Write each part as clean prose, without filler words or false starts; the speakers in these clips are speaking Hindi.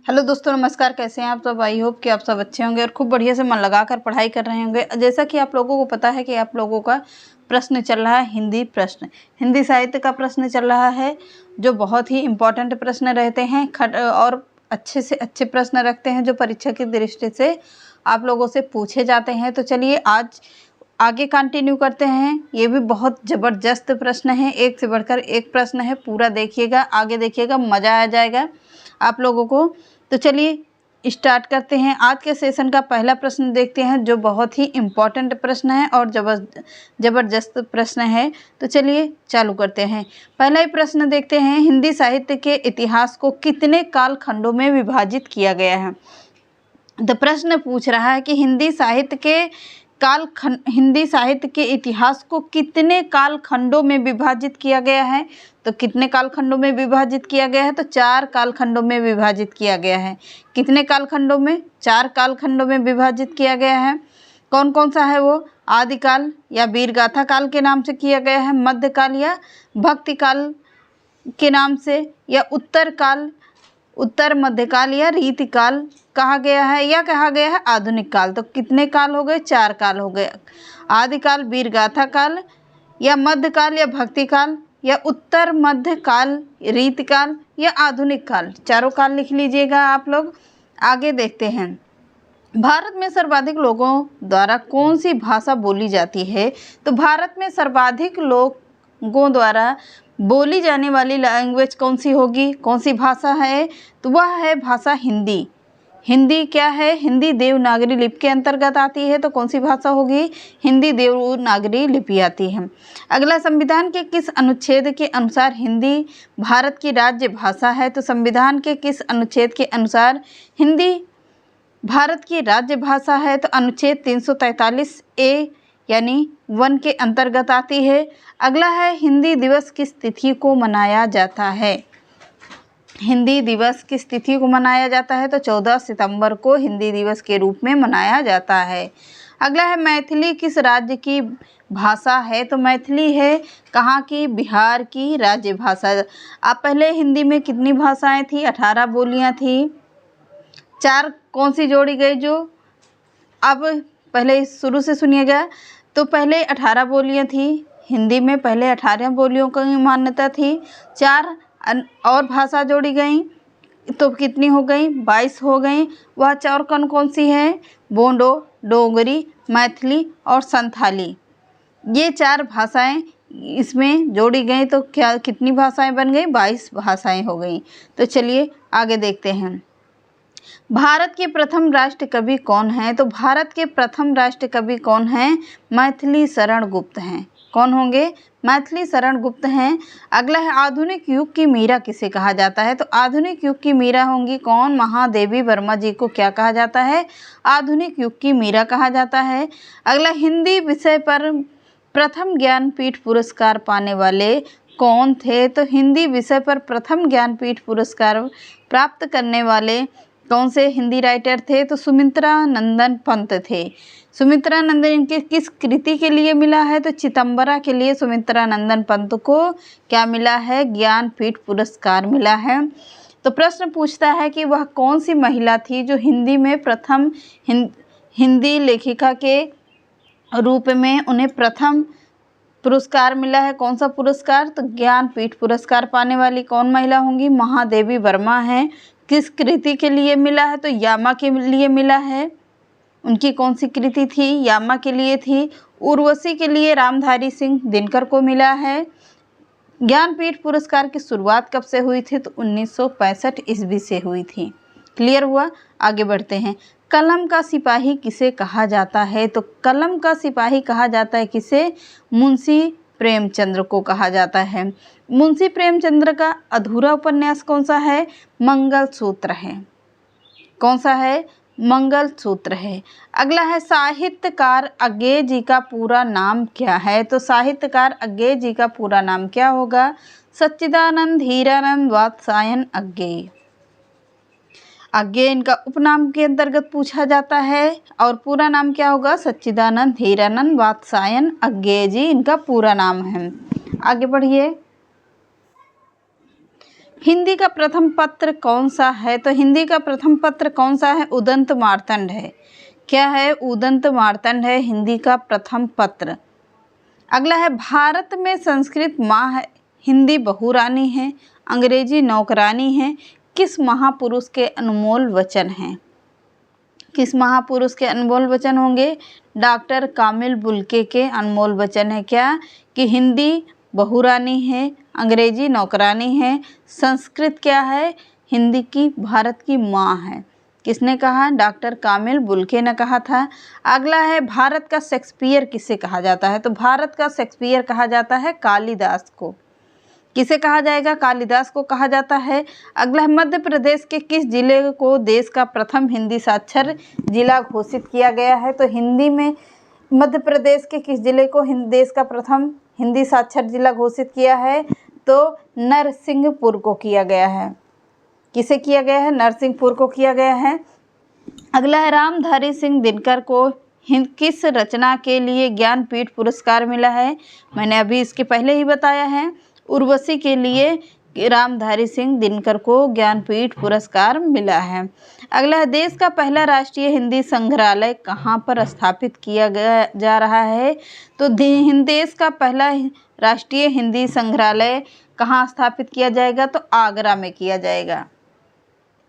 हेलो दोस्तों, नमस्कार। कैसे हैं आप सब? आई होप कि आप सब अच्छे होंगे और खूब बढ़िया से मन लगाकर पढ़ाई कर रहे होंगे। जैसा कि आप लोगों को पता है कि आप लोगों का प्रश्न चल रहा है हिंदी प्रश्न, हिंदी साहित्य का प्रश्न चल रहा है, जो बहुत ही इम्पोर्टेंट प्रश्न रहते हैं और अच्छे से अच्छे प्रश्न रखते हैं, जो परीक्षा की दृष्टि से आप लोगों से पूछे जाते हैं। तो चलिए आज आगे कंटिन्यू करते हैं। ये भी बहुत ज़बरदस्त प्रश्न है, एक से बढ़कर एक प्रश्न है। पूरा देखिएगा, आगे देखिएगा, मज़ा आ जाएगा आप लोगों को। तो चलिए स्टार्ट करते हैं। आज के सेशन का पहला प्रश्न देखते हैं, जो बहुत ही इम्पोर्टेंट प्रश्न है और ज़बरदस्त प्रश्न है। तो चलिए चालू करते हैं। पहला ही प्रश्न देखते हैं, हिंदी साहित्य के इतिहास को कितने कालखंडों में विभाजित किया गया है? तो प्रश्न पूछ रहा है कि हिंदी साहित्य के इतिहास को कितने कालखंडों में विभाजित किया गया है। तो कितने कालखंडों में विभाजित किया गया है? तो 4 कालखंडों में विभाजित किया गया है। कितने कालखंडों में? 4 कालखंडों में विभाजित किया गया है। कौन कौन सा है वो? आदिकाल या वीरगाथा काल के नाम से किया गया है, मध्यकाल या भक्ति काल के नाम से, या उत्तर मध्यकाल या रीतिकाल कहा गया है, या कहा गया है आधुनिक काल। तो कितने काल हो गए? 4 काल हो गए। आदिकाल, वीरगाथा काल, या मध्यकाल या भक्ति काल, या उत्तर मध्य काल, रीतिकाल, या आधुनिक काल। चारों काल लिख लीजिएगा आप लोग। आगे देखते हैं, भारत में सर्वाधिक लोगों द्वारा कौन सी भाषा बोली जाती है? तो भारत में सर्वाधिक लोगों द्वारा बोली जाने वाली लैंग्वेज कौन सी होगी? कौन सी भाषा है? तो वह है भाषा हिंदी। हिंदी क्या है? हिंदी देवनागरी लिपि के अंतर्गत आती है। तो कौन सी भाषा होगी? हिंदी देवनागरी लिपि आती है। अगला, संविधान के किस अनुच्छेद के अनुसार हिंदी भारत की राज्य भाषा है? तो संविधान के किस अनुच्छेद के अनुसार हिंदी भारत की राज्य भाषा है? तो अनुच्छेद 343A यानी 1 के अंतर्गत आती है। अगला है, हिंदी दिवस किस तिथि को मनाया जाता है? हिंदी दिवस किस तिथि को मनाया जाता है? तो 14 सितंबर को हिंदी दिवस के रूप में मनाया जाता है। अगला है, मैथिली किस राज्य की भाषा है? तो मैथिली है कहाँ की? बिहार की राज्य भाषा। अब पहले हिंदी में कितनी भाषाएं थी? 18 बोलियां थी। 4 कौन सी जोड़ी गई? जो अब पहले शुरू से सुनिएगा। तो पहले 18 बोलियां थी हिंदी में, पहले 18 बोलियों की मान्यता थी। 4 और भाषा जोड़ी गई तो कितनी हो गई? 22 हो गई। वह 4 कौन कौन सी है? बोडो, डोगरी, मैथिली और संथाली। ये 4 भाषाएं इसमें जोड़ी गई तो क्या कितनी भाषाएं बन गई? 22 भाषाएं हो गई। तो चलिए आगे देखते हैं, भारत के प्रथम राष्ट्र कवि कौन है? तो भारत के प्रथम राष्ट्र कवि कौन हैं? मैथिली शरण गुप्त हैं। कौन होंगे? मैथिली शरण गुप्त हैं। अगला है, आधुनिक युग की मीरा किसे कहा जाता है? तो आधुनिक युग की मीरा होंगी कौन? महादेवी वर्मा जी को क्या कहा जाता है? आधुनिक युग की मीरा कहा जाता है। अगला, हिंदी विषय पर प्रथम ज्ञानपीठ पुरस्कार पाने वाले कौन थे? तो हिंदी विषय पर प्रथम ज्ञानपीठ पुरस्कार प्राप्त करने वाले कौन से हिंदी राइटर थे? तो सुमित्रा नंदन पंत थे। सुमित्रा नंदन इनके किस कृति के लिए मिला है? तो चितंबरा के लिए सुमित्रा नंदन पंत को क्या मिला है? ज्ञानपीठ पुरस्कार मिला है। तो प्रश्न पूछता है कि वह कौन सी महिला थी जो हिंदी में प्रथम हिंदी लेखिका के रूप में उन्हें प्रथम पुरस्कार मिला है। कौन सा पुरस्कार? तो ज्ञानपीठ पुरस्कार पाने वाली कौन महिला होंगी? महादेवी वर्मा हैं। किस कृति के लिए मिला है? तो यामा के लिए मिला है। उनकी कौन सी कृति थी? यामा के लिए थी। उर्वशी के लिए रामधारी सिंह दिनकर को मिला है। ज्ञानपीठ पुरस्कार की शुरुआत कब से हुई थी? तो 1965 ईस्वी से हुई थी। क्लियर हुआ? आगे बढ़ते हैं, कलम का सिपाही किसे कहा जाता है? तो कलम का सिपाही कहा जाता है किसे? मुंशी प्रेमचंद्र को कहा जाता है। मुंशी प्रेमचंद्र का अधूरा उपन्यास कौन सा है? मंगलसूत्र है। कौन सा है? मंगलसूत्र है। अगला है, साहित्यकार अज्ञेय जी का पूरा नाम क्या है? तो साहित्यकार अज्ञेय जी का पूरा नाम क्या होगा? सच्चिदानंद हीरानंद वात्स्यायन अज्ञेय। अज्ञेय इनका उपनाम के अंतर्गत पूछा जाता है और पूरा नाम क्या होगा? सच्चिदानंद हीरानंद वात्स्यायन अज्ञेय जी इनका पूरा नाम है। आगे बढ़िए, हिंदी का प्रथम पत्र कौन सा है? तो हिंदी का प्रथम पत्र कौन सा है? उदंत मार्तंड है। क्या है? उदंत मार्तंड है हिंदी का प्रथम पत्र। अगला है, भारत में संस्कृत माँ है, हिंदी बहुरानी है, अंग्रेजी नौकरानी है, किस महापुरुष के अनमोल वचन हैं? किस महापुरुष के अनमोल वचन होंगे? डॉक्टर कामिल बुल्के के अनमोल वचन है। क्या? कि हिंदी बहुरानी है, अंग्रेजी नौकरानी है, संस्कृत क्या है? हिंदी की भारत की माँ है। किसने कहा? डॉक्टर कामिल बुल्के ने कहा था। अगला है, भारत का शेक्सपियर किसे कहा जाता है? तो भारत का शेक्सपियर कहा जाता है कालिदास को। किसे कहा जाएगा? कालिदास को कहा जाता है। अगला है, मध्य प्रदेश के किस जिले को देश का प्रथम हिंदी साक्षर जिला घोषित किया गया है? तो हिंदी में मध्य प्रदेश के किस जिले को देश का प्रथम हिंदी साक्षर जिला घोषित किया है? तो नरसिंहपुर को किया गया है। किसे किया गया है? नरसिंहपुर को किया गया है। अगला है, रामधारी सिंह दिनकर को किस रचना के लिए ज्ञानपीठ पुरस्कार मिला है? मैंने अभी इसके पहले ही बताया है, उर्वशी के लिए रामधारी सिंह दिनकर को ज्ञानपीठ पुरस्कार मिला है। अगला है, देश का पहला राष्ट्रीय हिंदी संग्रहालय कहाँ पर स्थापित किया जा रहा है? तो देश का पहला राष्ट्रीय हिंदी संग्रहालय कहाँ स्थापित किया जाएगा? तो आगरा में किया जाएगा।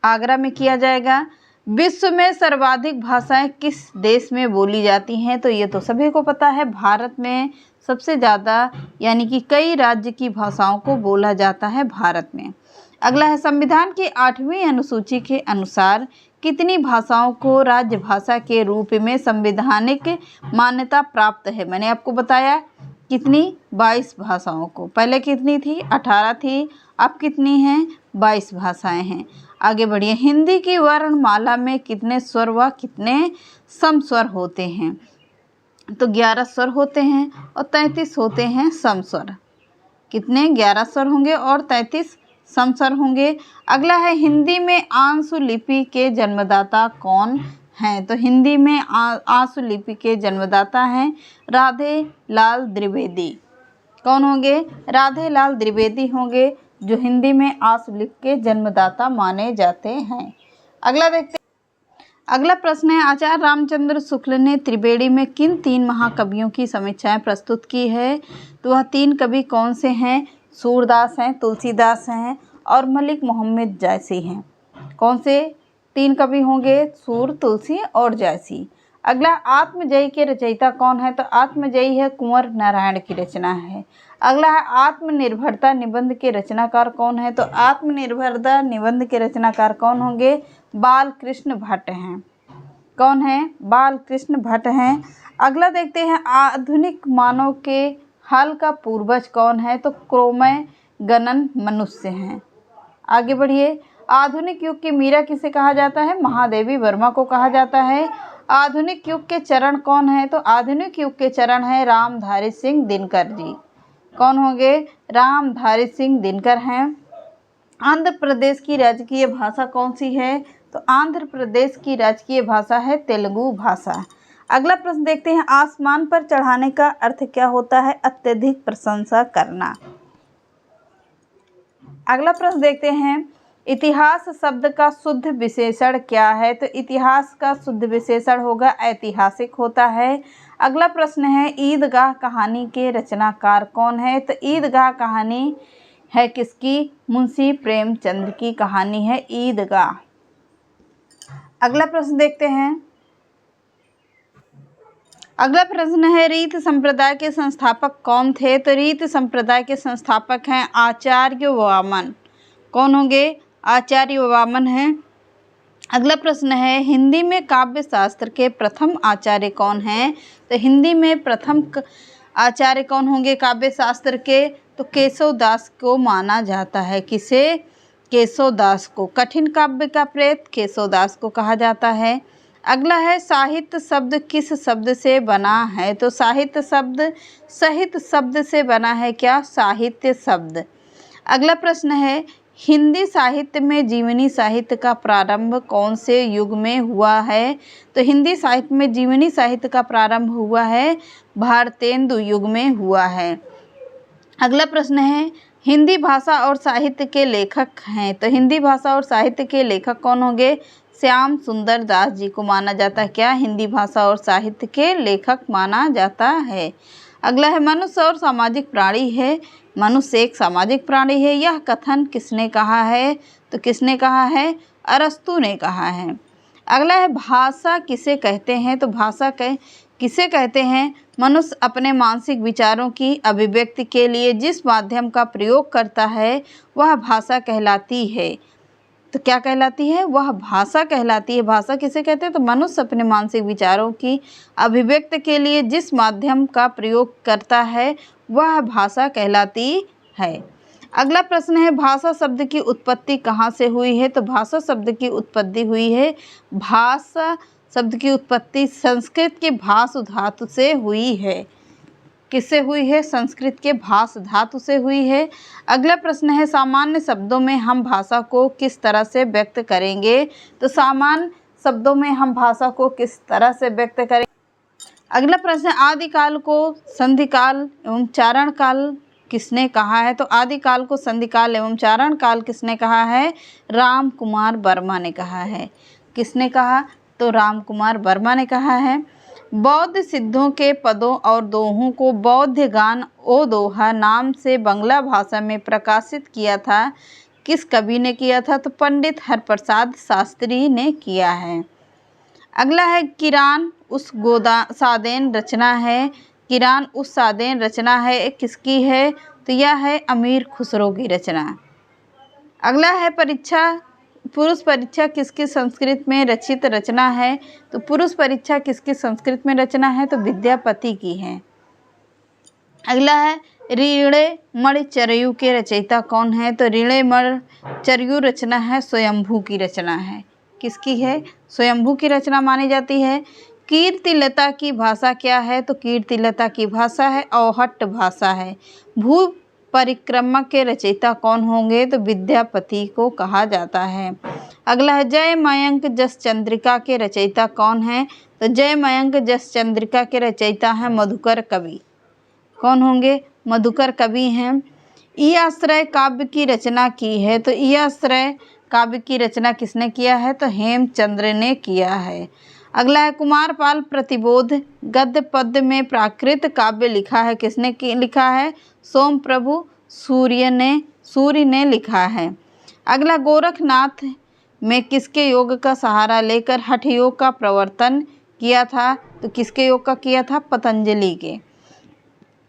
आगरा में किया जाएगा। विश्व में सर्वाधिक भाषाएं किस देश में बोली जाती हैं? तो ये तो सभी को पता है, भारत में सबसे ज़्यादा यानी कि कई राज्य की भाषाओं को बोला जाता है भारत में। अगला है, संविधान की 8वीं अनुसूची के अनुसार कितनी भाषाओं को राज्य भाषा के रूप में संवैधानिक मान्यता प्राप्त है? मैंने आपको बताया कितनी? 22 भाषाओं को। पहले कितनी थी? 18 थी। अब कितनी हैं? 22 भाषाएं हैं। आगे बढ़िए, हिंदी की वर्णमाला में कितने स्वर व कितने समस्वर होते हैं? तो 11 स्वर होते हैं और 33 होते हैं समस्वर। कितने? 11 स्वर होंगे और 33 समस्वर होंगे। अगला है, हिंदी में आंसू लिपि के जन्मदाता कौन हैं? तो हिंदी में आंसू लिपि के जन्मदाता हैं राधे लाल द्विवेदी। कौन होंगे? राधे लाल द्विवेदी होंगे, जो हिंदी में आंसू लिपि के जन्मदाता माने जाते हैं। अगला देखते हैं। अगला प्रश्न है, आचार्य रामचंद्र शुक्ल ने त्रिवेणी में किन 3 महाकवियों की समीक्षाएं प्रस्तुत की है? तो वह 3 कवि कौन से हैं? सूरदास हैं, तुलसीदास हैं और मलिक मोहम्मद जायसी हैं। कौन से 3 कवि होंगे? सूर, तुलसी और जायसी। अगला, आत्मजयी के रचयिता कौन है? तो आत्मजयी है कुंवर नारायण की रचना है। अगला है, आत्मनिर्भरता निबंध के रचनाकार कौन है? तो आत्मनिर्भरता निबंध के रचनाकार कौन होंगे? बाल कृष्ण भट्ट हैं। कौन है? बाल कृष्ण भट्ट हैं। अगला देखते हैं, आधुनिक मानव के हाल का पूर्वज कौन है? तो क्रोमय गणन मनुष्य हैं। आगे बढ़िए, आधुनिक युग की मीरा किसे कहा जाता है? महादेवी वर्मा को कहा जाता है। आधुनिक युग के चरण कौन है? तो आधुनिक युग के चरण है रामधारी सिंह दिनकर जी। कौन होंगे? रामधारी सिंह दिनकर हैं। आंध्र प्रदेश की राजकीय भाषा कौन सी है? तो आंध्र प्रदेश की राजकीय भाषा है तेलुगु भाषा। अगला प्रश्न देखते हैं, आसमान पर चढ़ाने का अर्थ क्या होता है? अत्यधिक प्रशंसा करना। अगला प्रश्न देखते हैं, इतिहास शब्द का शुद्ध विशेषण क्या है? तो इतिहास का शुद्ध विशेषण होगा ऐतिहासिक होता है। अगला प्रश्न है, ईदगाह कहानी के रचनाकार कौन है? तो ईदगाह कहानी है किसकी? मुंशी प्रेमचंद की कहानी है ईदगाह। अगला प्रश्न देखते हैं। अगला प्रश्न है, रीत संप्रदाय के संस्थापक कौन थे? तो रीत संप्रदाय के संस्थापक हैं आचार्य वामन। कौन होंगे? आचार्य वामन हैं। अगला प्रश्न है, हिंदी में काव्य शास्त्र के प्रथम आचार्य कौन हैं? तो हिंदी में प्रथम आचार्य कौन होंगे काव्य शास्त्र के? तो केशव दास को माना जाता है। किसे? केशव दास को। कठिन काव्य का प्रेत केशव दास को कहा जाता है। अगला है, साहित्य शब्द किस शब्द से बना है? तो साहित्य शब्द सहित शब्द से बना है। क्या? साहित्य शब्द। अगला प्रश्न है, हिंदी साहित्य में जीवनी साहित्य का प्रारंभ कौन से युग में हुआ है? तो हिंदी साहित्य में जीवनी साहित्य का प्रारंभ हुआ है भारतेंदु युग में हुआ है। अगला प्रश्न है, हिंदी भाषा और साहित्य के लेखक हैं, तो हिंदी भाषा और साहित्य के लेखक कौन होंगे? श्याम सुंदर दास जी को माना जाता है क्या? हिंदी भाषा और साहित्य के लेखक माना जाता है। अगला है मनुष्य और सामाजिक प्राणी है। मनुष्य एक सामाजिक प्राणी है, यह कथन किसने कहा है? तो किसने कहा है? अरस्तु ने कहा है। अगला है भाषा किसे कहते हैं? तो भाषा किसे कहते हैं? मनुष्य अपने मानसिक विचारों की अभिव्यक्ति के लिए जिस माध्यम का प्रयोग करता है वह भाषा कहलाती है। तो क्या कहलाती है? वह भाषा कहलाती है। भाषा किसे कहते हैं? तो मनुष्य अपने मानसिक विचारों की अभिव्यक्ति के लिए जिस माध्यम का प्रयोग करता है वह भाषा कहलाती है। अगला प्रश्न है भाषा शब्द की उत्पत्ति कहाँ से हुई है? तो भाषा शब्द की उत्पत्ति हुई है, भाषा शब्द की उत्पत्ति संस्कृत के भाष धातु से हुई है। किससे हुई है? संस्कृत के भाष धातु से हुई है। अगला प्रश्न है सामान्य शब्दों में हम भाषा को किस तरह से व्यक्त करेंगे? तो सामान्य शब्दों में हम भाषा को किस तरह से व्यक्त करेंगे? अगला प्रश्न आदिकाल को संधिकाल एवं चारण काल किसने कहा है? तो आदिकाल को संधिकाल एवं चारण काल किसने कहा है? राम कुमार वर्मा ने कहा है। किसने कहा? तो राम कुमार वर्मा ने कहा है। बौद्ध सिद्धों के पदों और दोहों को बौद्ध गान ओ दोहा नाम से बंगला भाषा में प्रकाशित किया था, किस कवि ने किया था? तो पंडित हरप्रसाद शास्त्री ने किया है। अगला है किरान उस सादेन रचना है। किरान उस सादेन रचना है किसकी है? तो यह है अमीर खुसरो की रचना। अगला है पुरुष परीक्षा किसकी संस्कृत में रचित रचना है? तो पुरुष परीक्षा किसकी संस्कृत में रचना है? तो विद्यापति की है। अगला है ऋणे चरयु के रचयिता कौन है? तो ऋणे चरयु रचना है स्वयंभू की रचना है। किसकी है? स्वयंभू की रचना मानी जाती है। कीर्तिलता की भाषा क्या है? तो कीर्तिलता की भाषा है औहट्ट भाषा है। भू परिक्रमा के रचयिता कौन होंगे? तो विद्यापति को कहा जाता है। अगला है जय मयंक जस चंद्रिका के रचयिता कौन है? तो जय मयंक जस चंद्रिका के रचयिता हैं मधुकर कवि। कौन होंगे? मधुकर कवि हैं। ई आश्रय काव्य की रचना की है। तो ई आश्रय काव्य की रचना किसने किया है? तो हेमचंद्र ने किया है। अगला है कुमारपाल प्रतिबोध गद्य पद्य में प्राकृत काव्य लिखा है। किसने लिखा है? सोम प्रभु सूर्य ने लिखा है। अगला गोरखनाथ में किसके योग का सहारा लेकर हठ योग का प्रवर्तन किया था? तो किसके योग का किया था? पतंजलि के।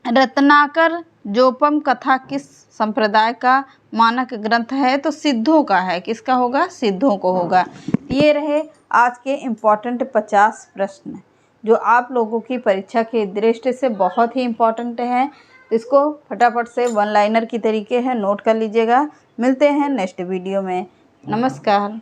रत्नाकर जोपम कथा किस संप्रदाय का मानक ग्रंथ है? तो सिद्धों का है। किसका होगा? सिद्धों को होगा। ये रहे आज के इम्पॉर्टेंट 50 प्रश्न जो आप लोगों की परीक्षा की दृष्टि से बहुत ही इम्पॉर्टेंट हैं। इसको फटाफट से वन लाइनर की तरीके है नोट कर लीजिएगा। मिलते हैं नेक्स्ट वीडियो में। नमस्कार।